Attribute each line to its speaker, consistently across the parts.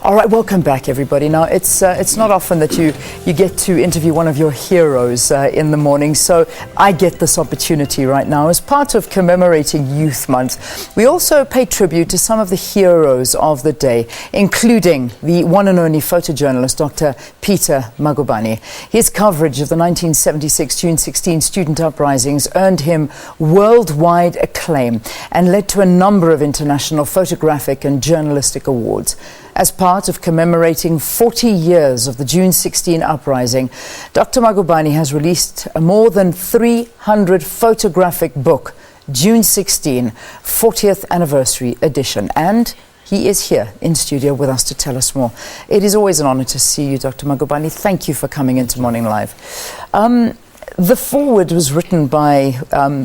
Speaker 1: All right, welcome back, everybody. Now, it's not often that you get to interview one of your heroes in the morning, so I get this opportunity right now. As part of commemorating Youth Month, we also pay tribute to some of the heroes of the day, including the one and only photojournalist, Dr. Peter Magubane. His coverage of the 1976 June 16 student uprisings earned him worldwide acclaim and led to a number of international photographic and journalistic awards. As part of commemorating 40 years of the June 16 uprising, Dr. Magubane has released a more than 300 photographic book, June 16, 40th Anniversary Edition. And he is here in studio with us to tell us more. It is always an honor to see you, Dr. Magubane. Thank you for coming into Morning Live. The foreword was written by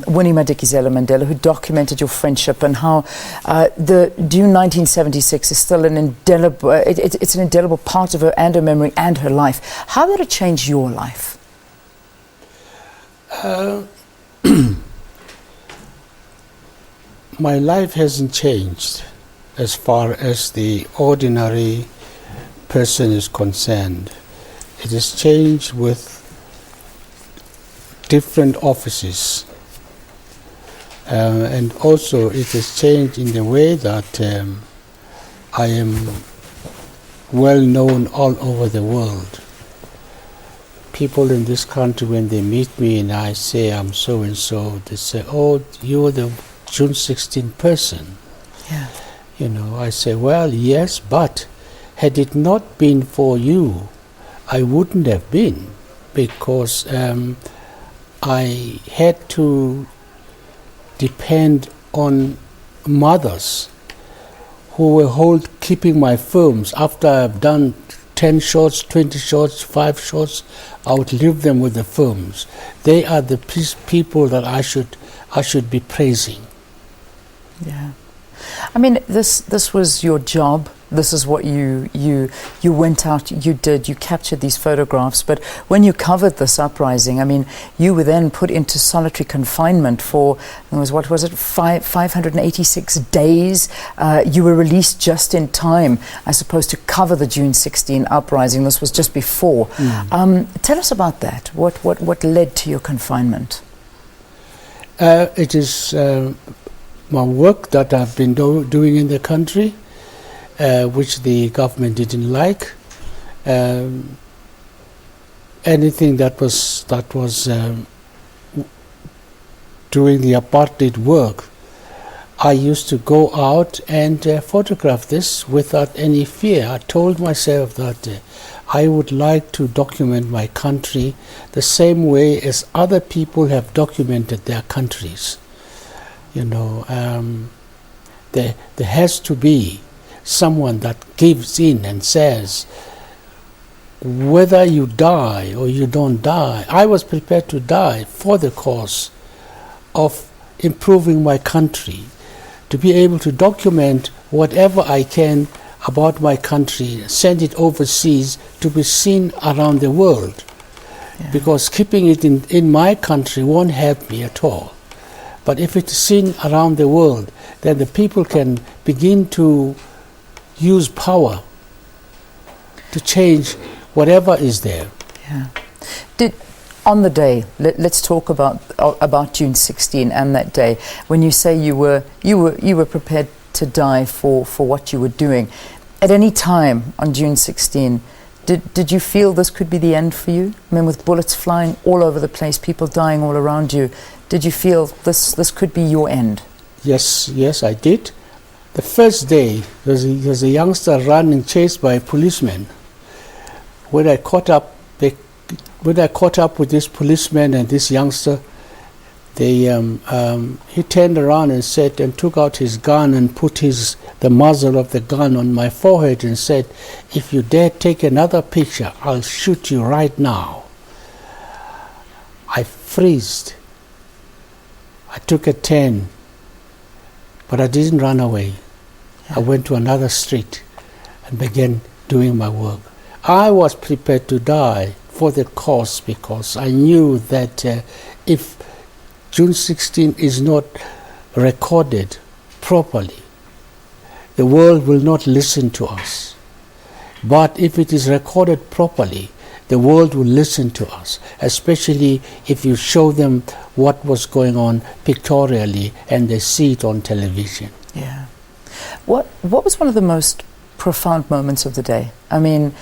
Speaker 1: Winnie Madikizela Mandela, who documented your friendship and how the June 1976 is still an indelible, it's an indelible part of her and her memory and her life. How did it change your life?
Speaker 2: My life hasn't changed as far as the ordinary person is concerned. It has changed with different offices, and also it has changed in the way that I am well known all over the world. People in this country, when they meet me and I say I'm so and so, they say, "Oh, you're the June 16 person."
Speaker 1: Yeah.
Speaker 2: You know, I say, "Well, yes, but had it not been for you, I wouldn't have been, because I had to depend on mothers who were keeping my films. After I've done 10 shots, 20 shots, 5 shots, I would leave them with the films. They are the people that I should be praising."
Speaker 1: Yeah. I mean, this was your job. This is what you went out, you did, you captured these photographs. But when you covered this uprising, I mean, you were then put into solitary confinement for, what was it, 586 days. You were released just in time, I suppose, to cover the June 16 uprising. This was just before. Tell us about that. What led to your confinement?
Speaker 2: It is my work that I've been doing in the country, which the government didn't like. Anything that was doing the apartheid work, I used to go out and photograph this without any fear. I told myself that I would like to document my country the same way as other people have documented their countries. You know, there has to be someone that gives in and says, whether you die or you don't die, I was prepared to die for the cause of improving my country, to be able to document whatever I can about my country, send it overseas to be seen around the world. Yeah. Because keeping it in my country won't help me at all. But if it's seen around the world, then the people can begin to use power to change whatever is there.
Speaker 1: Yeah. On the day, let's talk about June 16 and that day when you say you were prepared to die for what you were doing. At any time on June 16, did you feel this could be the end for you? I mean, with bullets flying all over the place, people dying all around you, did you feel this could be your end? Yes,
Speaker 2: I did. The first day, there was a youngster running, chased by a policeman. When I caught up with this policeman and this youngster, he turned around and said, and took out his gun and put the muzzle of the gun on my forehead and said, "If you dare take another picture, I'll shoot you right now." I froze. I took a turn, but I didn't run away. I went to another street and began doing my work. I was prepared to die for the cause because I knew that if June 16 is not recorded properly, the world will not listen to us. But if it is recorded properly, the world will listen to us, especially if you show them what was going on pictorially and they see it on television.
Speaker 1: Yeah. What was one of the most profound moments of the day? I mean,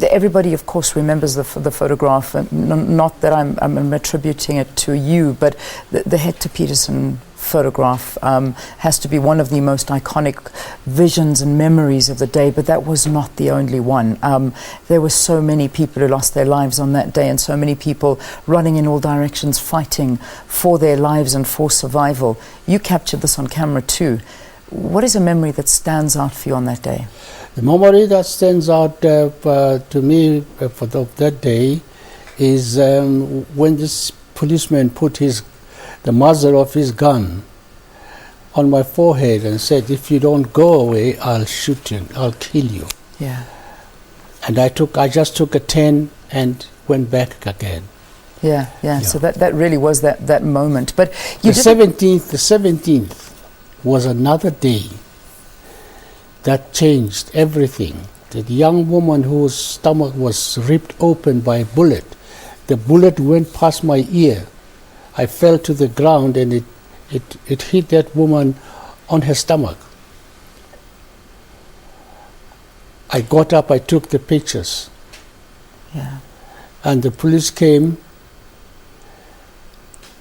Speaker 1: everybody, of course, remembers the photograph. Not that I'm attributing it to you, but the Hector Peterson photograph has to be one of the most iconic visions and memories of the day, but that was not the only one. There were so many people who lost their lives on that day, and so many people running in all directions, fighting for their lives and for survival. You captured this on camera too. What is a memory that stands out for you on that day?
Speaker 2: The memory that stands out to me for that day is when this policeman put the muzzle of his gun on my forehead and said, "If you don't go away, I'll shoot you, I'll kill you."
Speaker 1: Yeah.
Speaker 2: And I just took a 10 and went back again.
Speaker 1: Yeah. So that really was that moment. But
Speaker 2: the 17th was another day that changed everything. The young woman whose stomach was ripped open by a bullet, the bullet went past my ear. I fell to the ground and it hit that woman on her stomach. I got up, I took the pictures.
Speaker 1: Yeah.
Speaker 2: And the police came.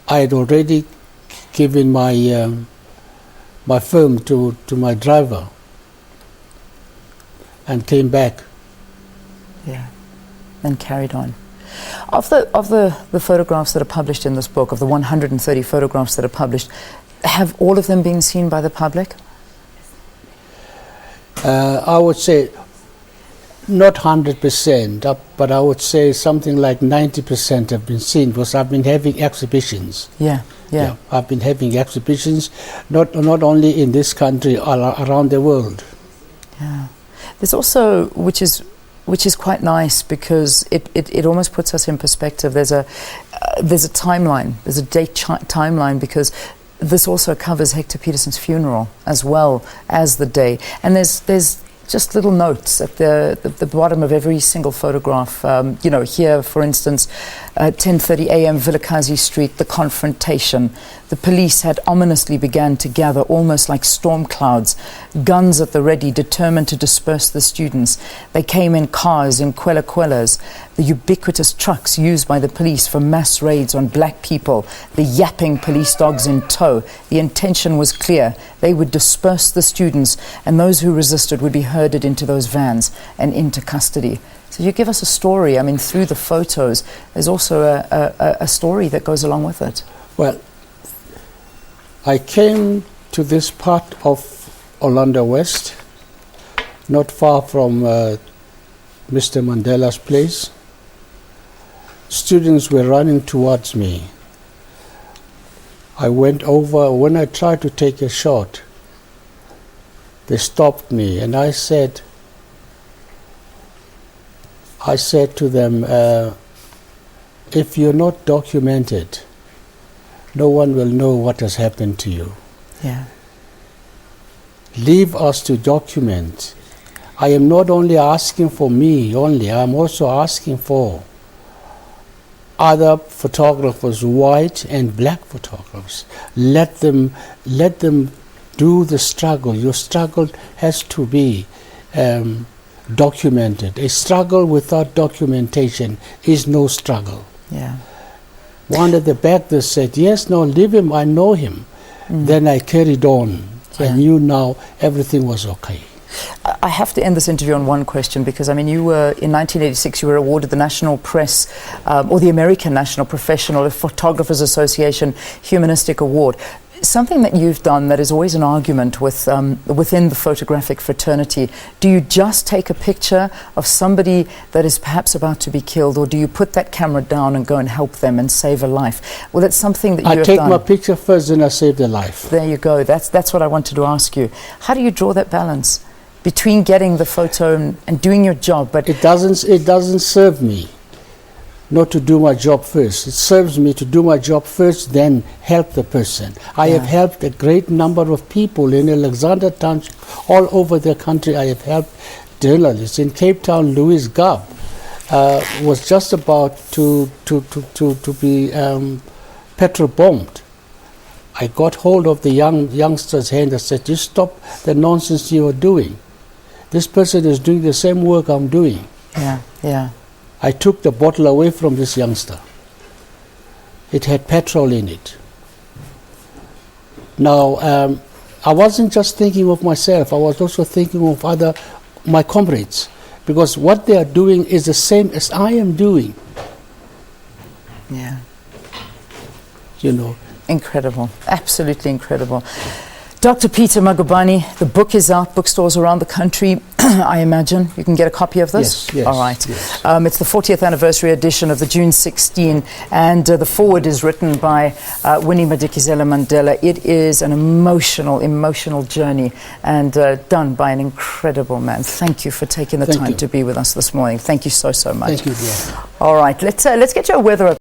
Speaker 2: I had already given my film to my driver and came back.
Speaker 1: Yeah. And carried on. Of the photographs that are published in this book, of the 130 photographs that are published, have all of them been seen by the public?
Speaker 2: I would say not 100%, but I would say something like 90% have been seen, because I've been having exhibitions.
Speaker 1: Yeah.
Speaker 2: I've been having exhibitions, not only in this country, around the world.
Speaker 1: Yeah. There's also, which is quite nice, because it almost puts us in perspective. There's a timeline, there's a date timeline, because this also covers Hector Peterson's funeral as well as the day. And there's just little notes at the bottom of every single photograph. Here, for instance, 10:30 a.m. Vilakazi Street, the confrontation. The police had ominously began to gather, almost like storm clouds, guns at the ready, determined to disperse the students. They came in cars, in kwela-kwelas, the ubiquitous trucks used by the police for mass raids on black people, the yapping police dogs in tow. The intention was clear. They would disperse the students, and those who resisted would be herded into those vans and into custody. So you give us a story. I mean, through the photos, there's also a story that goes along with it.
Speaker 2: Well, I came to this part of Orlando West, not far from Mr. Mandela's place. Students were running towards me. I went over. When I tried to take a shot, they stopped me, and I said to them, if you're not documented, no one will know what has happened to you.
Speaker 1: Yeah.
Speaker 2: Leave us to document. I am not only asking for me only, I'm also asking for other photographers, white and black photographers. Let them do the struggle. Your struggle has to be documented. A struggle without documentation is no struggle.
Speaker 1: Yeah.
Speaker 2: One at the back that said, "Yes, no, leave him, I know him." Then I carried on.
Speaker 1: Yeah.
Speaker 2: I knew now everything was okay.
Speaker 1: I have to end this interview on one question, because, I mean, you were, in 1986, you were awarded the National Press, or the American National Professional Photographers Association Humanistic Award. Something that you've done that is always an argument with within the photographic fraternity. Do you just take a picture of somebody that is perhaps about to be killed, or do you put that camera down and go and help them and save a life? Well, that's something that you have done.
Speaker 2: I take my picture first, then I save their life.
Speaker 1: There you go. That's what I wanted to ask you. How do you draw that balance between getting the photo and doing your job? But
Speaker 2: it doesn't serve me not to do my job first. It serves me to do my job first, then help the person. I have helped a great number of people in Alexander Township, all over the country. I have helped journalist in Cape Town, Louis Gubb, was just about to be petrol bombed. I got hold of the youngster's hand and said, "You stop the nonsense you are doing. This person is doing the same work I'm doing."
Speaker 1: Yeah, yeah.
Speaker 2: I took the bottle away from this youngster. It had petrol in it. Now, I wasn't just thinking of myself, I was also thinking of my comrades, because what they are doing is the same as I am doing.
Speaker 1: Yeah.
Speaker 2: You know.
Speaker 1: Incredible, absolutely incredible. Dr. Peter Magubane, the book is out, bookstores around the country. I imagine you can get a copy of this?
Speaker 2: Yes.
Speaker 1: All right.
Speaker 2: Yes.
Speaker 1: It's the 40th anniversary edition of the June 16, and the foreword is written by Winnie Madikizela Mandela. It is an emotional journey, and done by an incredible man. Thank you for taking the time to be with us this morning. Thank you so much.
Speaker 2: Thank you, dear.
Speaker 1: All right, let's get your weather up.